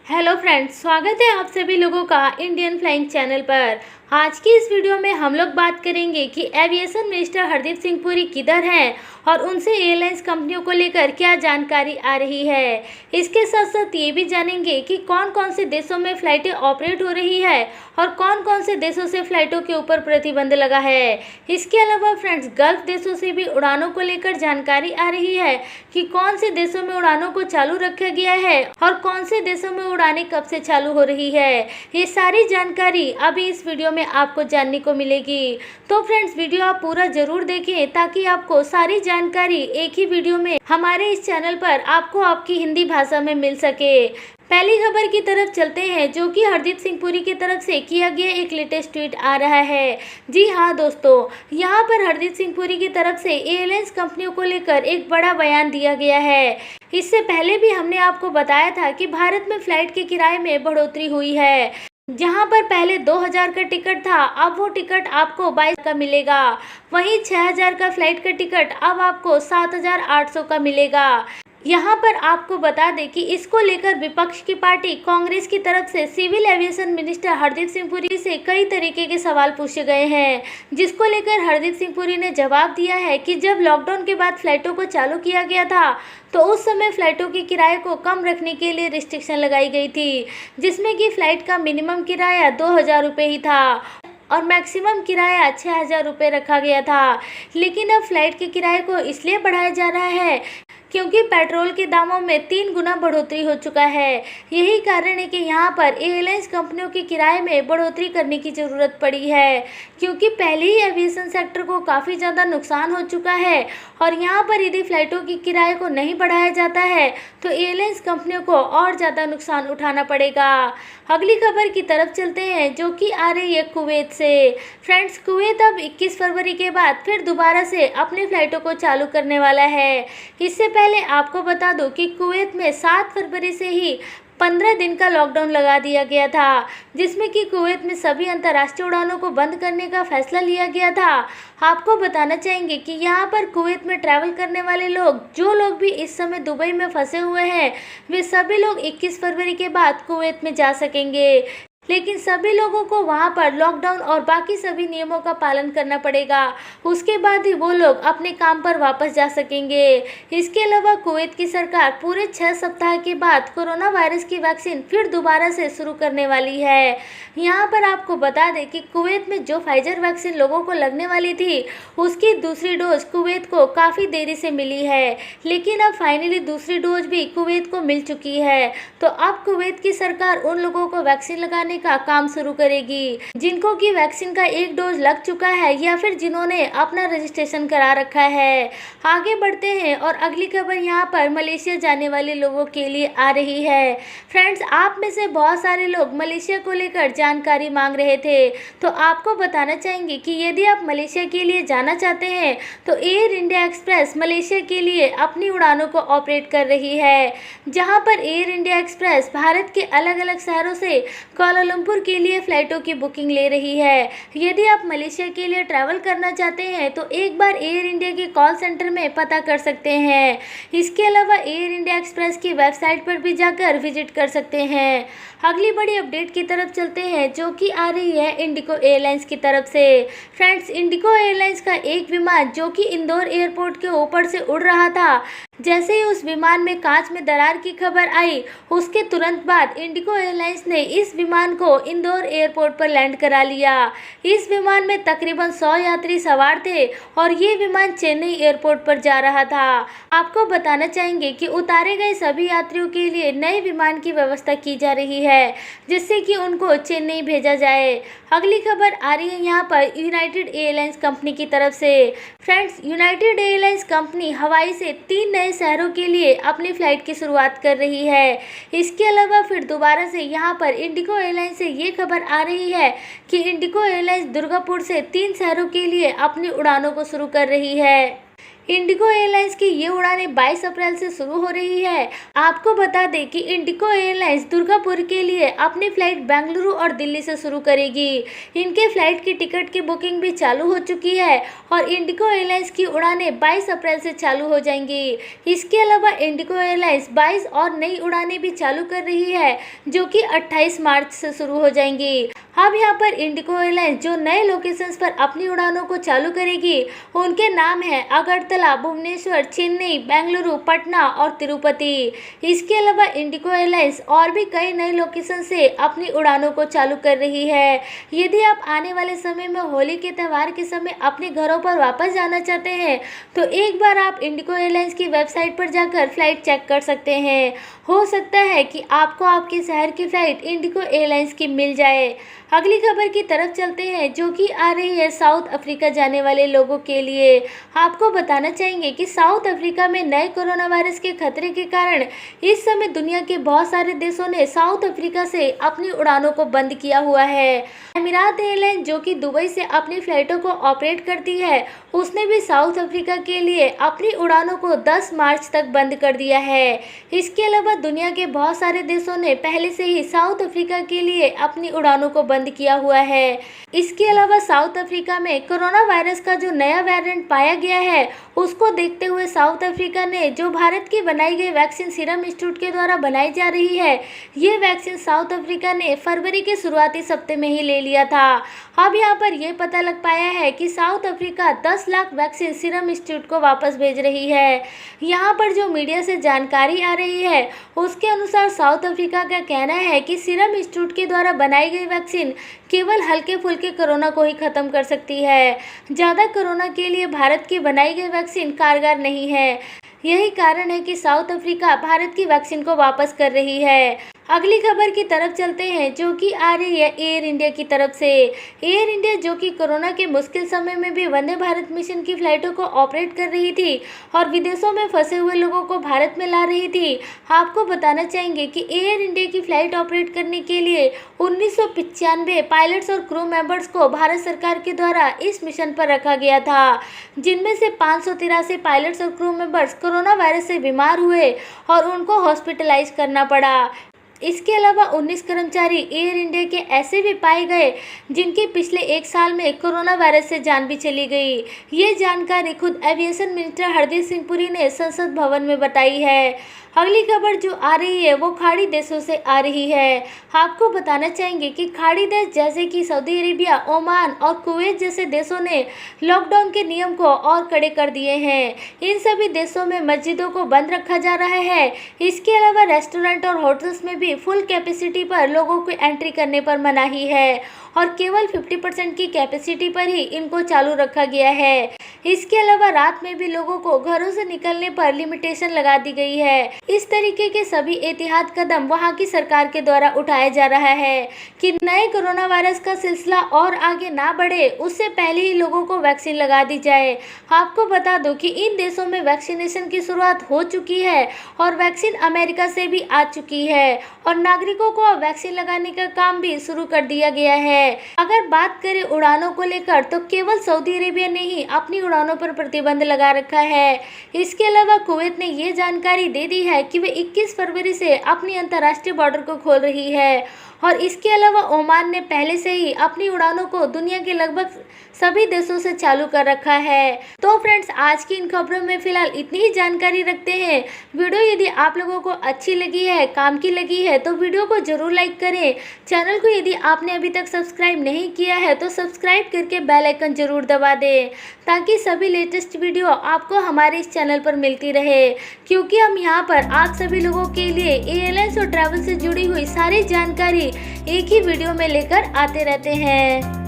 Hello friends, स्वागत है आप सभी लोगों का इंडियन फ्लाइंग चैनल पर। आज की इस वीडियो में हम लोग बात करेंगे कि एविएशन मिनिस्टर हरदीप सिंह पुरी किधर हैं और उनसे एयरलाइंस कंपनियों को लेकर क्या जानकारी आ रही है। इसके साथ साथ ये भी जानेंगे कि कौन कौन से देशों में फ़्लाइटें ऑपरेट हो रही है और कौन कौन से देशों से फ़्लाइटों के ऊपर प्रतिबंध लगा है। इसके अलावा फ्रेंड्स, गल्फ देशों से भी उड़ानों को लेकर जानकारी आ रही है कि कौन से देशों में उड़ानों को चालू रखा गया है और कौन से देशों में उड़ानें कब से चालू हो रही है। ये सारी जानकारी अभी इस वीडियो में आपको जानने को मिलेगी। तो फ्रेंड्स, वीडियो आप पूरा जरूर देखें ताकि आपको सारी जानकारी एक ही वीडियो में हमारे इस चैनल पर आपको आपकी हिंदी भाषा में मिल सके। पहली खबर की तरफ चलते हैं, जो कि हरदीप सिंह पुरी की तरफ से किया गया एक लेटेस्ट ट्वीट आ रहा है। जी हाँ दोस्तों, यहाँ पर हरदीप सिंह पुरी की तरफ से एयरलाइंस कंपनियों को लेकर एक बड़ा बयान दिया गया है। इससे पहले भी हमने आपको बताया था कि भारत में फ्लाइट के किराए में बढ़ोतरी हुई है। जहां पर पहले 2000 का टिकट था, अब वो टिकट आपको 22 का मिलेगा। वहीं 6000 का फ्लाइट का टिकट अब आपको 7800 का मिलेगा। यहाँ पर आपको बता दें कि इसको लेकर विपक्ष की पार्टी कांग्रेस की तरफ से civil aviation minister Hardeep Singh Puri से कई तरीके के सवाल पूछे गए हैं, जिसको लेकर हरदीप सिंह पुरी ने जवाब दिया है कि जब लॉकडाउन के बाद फ्लाइटों को चालू किया गया था तो उस समय फ्लाइटों के किराए को कम रखने के लिए रिस्ट्रिक्शन लगाई गई थी, जिसमें कि फ्लाइट का मिनिमम किराया 2000 रुपये ही था और मैक्सिमम किराया 6000 रुपये रखा गया था। लेकिन अब फ्लाइट के किराए को इसलिए बढ़ाया जा रहा है क्योंकि पेट्रोल के दामों में 3 गुना बढ़ोतरी हो चुका है। यही कारण है कि यहाँ पर एयरलाइंस कंपनियों के किराए में बढ़ोतरी करने की ज़रूरत पड़ी है, क्योंकि पहले ही एविएशन सेक्टर को काफ़ी ज़्यादा नुकसान हो चुका है और यहाँ पर यदि फ़्लाइटों के किराए को नहीं बढ़ाया जाता है तो एयरलाइंस कंपनियों को और ज़्यादा नुकसान उठाना पड़ेगा। अगली खबर की तरफ चलते हैं, जो कि आ रही है कुवैत से। फ्रेंड्स, कुवैत अब 21 फरवरी के बाद फिर दोबारा से अपनी फ़्लाइटों को चालू करने वाला है। इससे पहले आपको बता दूं कि कुवैत में 7 फरवरी से ही 15 दिन का लॉकडाउन लगा दिया गया था, जिसमें कि कुवैत में सभी अंतर्राष्ट्रीय उड़ानों को बंद करने का फैसला लिया गया था। आपको बताना चाहेंगे कि यहाँ पर कुवैत में ट्रैवल करने वाले लोग, जो लोग भी इस समय दुबई में फंसे हुए हैं, वे सभी लोग 21 फरवरी के बाद कुवैत में जा सकेंगे। लेकिन सभी लोगों को वहां पर लॉकडाउन और बाकी सभी नियमों का पालन करना पड़ेगा। उसके बाद ही वो लोग अपने काम पर वापस जा सकेंगे। इसके अलावा कुवैत की सरकार पूरे 6 सप्ताह के बाद कोरोना वायरस की वैक्सीन फिर दोबारा से शुरू करने वाली है। यहाँ पर आपको बता दें कि कुवैत में जो फाइजर वैक्सीन लोगों को लगने वाली थी, उसकी दूसरी डोज कुवैत को काफ़ी देरी से मिली है, लेकिन अब फाइनली दूसरी डोज भी कुवैत को मिल चुकी है। तो अब कुवैत की सरकार उन लोगों को वैक्सीन लगाने का काम शुरू करेगी जिनको की वैक्सीन का एक डोज लग चुका है या फिर जिन्होंने अपना रजिस्ट्रेशन करा रखा है। आगे बढ़ते हैं और अगली खबर यहाँ पर मलेशिया जाने वाले लोगों के लिए आ रही है। फ्रेंड्स, आप में से बहुत सारे लोग मलेशिया को लेकर जानकारी मांग रहे थे, तो आपको बताना चाहेंगे कि यदि आप मलेशिया के लिए जाना चाहते हैं तो एयर इंडिया एक्सप्रेस मलेशिया के लिए अपनी उड़ानों को ऑपरेट कर रही है। जहाँ पर एयर इंडिया एक्सप्रेस भारत के अलग अलग शहरों से कुआलालंपुर के लिए फ़्लाइटों की बुकिंग ले रही है। यदि आप मलेशिया के लिए ट्रैवल करना चाहते हैं तो एक बार एयर इंडिया के कॉल सेंटर में पता कर सकते हैं। इसके अलावा एयर इंडिया एक्सप्रेस की वेबसाइट पर भी जाकर विजिट कर सकते हैं। अगली बड़ी अपडेट की तरफ चलते हैं, जो कि आ रही है इंडिगो एयरलाइंस की तरफ से। फ्रेंड्स, इंडिगो एयरलाइंस का एक विमान जो कि इंदौर एयरपोर्ट के ऊपर से उड़ रहा था, जैसे ही उस विमान में कांच में दरार की खबर आई, उसके तुरंत बाद इंडिगो एयरलाइंस ने इस विमान को इंदौर एयरपोर्ट पर लैंड करा लिया। इस विमान में तकरीबन 100 यात्री सवार थे और ये विमान चेन्नई एयरपोर्ट पर जा रहा था। आपको बताना चाहेंगे कि उतारे गए सभी यात्रियों के लिए नए विमान की व्यवस्था की जा रही है, जिससे कि उनको चेन्नई भेजा जाए। अगली खबर आ रही है यहाँ पर यूनाइटेड एयरलाइंस कंपनी की तरफ से। फ्रेंड्स, यूनाइटेड एयरलाइंस कंपनी हवाई से 3 नए शहरों के लिए अपनी फ़्लाइट की शुरुआत कर रही है। इसके अलावा फिर दोबारा से यहाँ पर इंडिगो एयरलाइंस से ये खबर आ रही है कि इंडिगो एयरलाइंस दुर्गापुर से 3 शहरों के लिए अपनी उड़ानों को शुरू कर रही है। इंडिगो एयरलाइंस की ये उड़ानें 22 अप्रैल से शुरू हो रही है। आपको बता दें कि इंडिगो एयरलाइंस दुर्गापुर के लिए अपनी फ्लाइट बेंगलुरु और दिल्ली से शुरू करेगी। इनके फ्लाइट की टिकट की बुकिंग भी चालू हो चुकी है और इंडिगो एयरलाइंस की उड़ानें 22 अप्रैल से चालू हो जाएंगी। इसके अलावा इंडिगो एयरलाइंस 22 और नई उड़ानें भी चालू कर रही है, जो कि 28 मार्च से शुरू हो जाएंगी। अब यहाँ पर इंडिगो एयरलाइंस जो नए लोकेशंस पर अपनी उड़ानों को चालू करेगी उनके नाम है अगरतला, भुवनेश्वर, चेन्नई, बेंगलुरु, पटना और तिरुपति। इसके अलावा इंडिगो एयरलाइंस और भी कई नए लोकेशन से अपनी उड़ानों को चालू कर रही है। यदि आप आने वाले समय में होली के त्यौहार के समय अपने घरों पर वापस जाना चाहते हैं तो एक बार आप इंडिगो एयरलाइंस की वेबसाइट पर जाकर फ्लाइट चेक कर सकते हैं। हो सकता है कि आपको आपके शहर की फ्लाइट इंडिगो एयरलाइंस की मिल जाए। अगली खबर की तरफ चलते हैं, जो कि आ रही है साउथ अफ्रीका जाने वाले लोगों के लिए। आपको बताना चाहेंगे कि साउथ अफ्रीका में नए कोरोना वायरस के खतरे के कारण इस समय दुनिया के बहुत सारे देशों ने साउथ अफ्रीका से अपनी उड़ानों को बंद किया हुआ है। एमिरात एयरलाइंस जो कि दुबई से अपनी फ्लाइटों को ऑपरेट करती है, उसने भी साउथ अफ्रीका के लिए अपनी उड़ानों को 10 मार्च तक बंद कर दिया है। इसके अलावा दुनिया के बहुत सारे देशों ने पहले से ही साउथ अफ्रीका के लिए अपनी उड़ानों को बंद किया हुआ है। इसके अलावा साउथ अफ्रीका में कोरोना वायरस का जो नया वेरिएंट पाया गया है, उसको देखते हुए साउथ अफ्रीका ने जो भारत की बनाई गई वैक्सीन सीरम इंस्टीट्यूट के द्वारा बनाई जा रही है, ये वैक्सीन साउथ अफ्रीका ने फरवरी के शुरुआती सप्ताह में ही ले लिया था। अब यहाँ पर यह पता लग पाया है कि south Africa 10 lakh vaccine serum institute को वापस भेज रही है। यहाँ पर जो मीडिया से जानकारी आ रही है, उसके अनुसार साउथ अफ्रीका का कहना है कि सीरम इंस्टीट्यूट के द्वारा बनाई गई वैक्सीन केवल हल्के फुल्के कोरोना को ही खत्म कर सकती है। ज़्यादा कोरोना के लिए भारत की बनाई गई वैक्सीन कारगर नहीं है। यही कारण है कि साउथ अफ्रीका भारत की वैक्सीन को वापस कर रही है। अगली खबर की तरफ चलते हैं, जो कि आ रही है एयर इंडिया की तरफ से। एयर इंडिया जो कि कोरोना के मुश्किल समय में भी वंदे भारत मिशन की फ्लाइटों को ऑपरेट कर रही थी और विदेशों में फंसे हुए लोगों को भारत में ला रही थी। आपको बताना चाहेंगे कि एयर इंडिया की फ्लाइट ऑपरेट करने के लिए 1995 पायलट्स और क्रू मेंबर्स को भारत सरकार के द्वारा इस मिशन पर रखा गया था, जिनमें से 583 पायलट्स और क्रू मेंबर्स कोरोना वायरस से बीमार हुए और उनको हॉस्पिटलाइज करना पड़ा। इसके अलावा 19 कर्मचारी एयर इंडिया के ऐसे भी पाए गए जिनके पिछले 1 साल में कोरोना वायरस से जान भी चली गई। ये जानकारी खुद एविएशन मिनिस्टर हरदीप सिंह पुरी ने संसद भवन में बताई है। अगली खबर जो आ रही है वो खाड़ी देशों से आ रही है। आपको बताना चाहेंगे कि खाड़ी देश जैसे कि सऊदी अरेबिया, ओमान और कुवैत जैसे देशों ने लॉकडाउन के नियम को और कड़े कर दिए हैं। इन सभी देशों में मस्जिदों को बंद रखा जा रहा है। इसके अलावा रेस्टोरेंट और होटल्स में भी फुल कैपेसिटी पर लोगों को एंट्री करने पर मनाही है और केवल 50% की कैपेसिटी पर ही इनको चालू रखा गया है। इसके अलावा रात में भी लोगों को घरों से निकलने पर लिमिटेशन लगा दी गई है। इस तरीके के सभी एहतियात कदम वहां की सरकार के द्वारा उठाया जा रहा है कि नए कोरोना वायरस का सिलसिला और आगे ना बढ़े, उससे पहले ही लोगों को वैक्सीन लगा दी जाए। आपको बता दो कि इन देशों में वैक्सीनेशन की शुरुआत हो चुकी है और वैक्सीन अमेरिका से भी आ चुकी है और नागरिकों को वैक्सीन लगाने का काम भी शुरू कर दिया गया है। अगर बात करें उड़ानों को लेकर तो केवल सऊदी अरेबिया ने ही अपनी उड़ानों पर प्रतिबंध लगा रखा है। इसके अलावा कुवैत ने ये जानकारी दे दी है कि वे 21 फरवरी से अपनी अंतर्राष्ट्रीय बॉर्डर को खोल रही है और इसके अलावा ओमान ने पहले से ही अपनी उड़ानों को दुनिया के लगभग सभी देशों से चालू कर रखा है। तो फ्रेंड्स, आज की इन खबरों में फिलहाल इतनी ही जानकारी रखते हैं। वीडियो यदि आप लोगों को अच्छी लगी है, काम की लगी है, तो वीडियो को जरूर लाइक करें। चैनल को यदि आपने अभी तक सब्सक्राइब नहीं किया है तो सब्सक्राइब करके बेल आइकन जरूर दबा दें, ताकि सभी लेटेस्ट वीडियो आपको हमारे इस चैनल पर मिलती रहे। क्योंकि हम यहाँ पर आप सभी लोगों के लिए एयरलाइंस और ट्रैवल से जुड़ी हुई सारी जानकारी एक ही वीडियो में लेकर आते रहते हैं।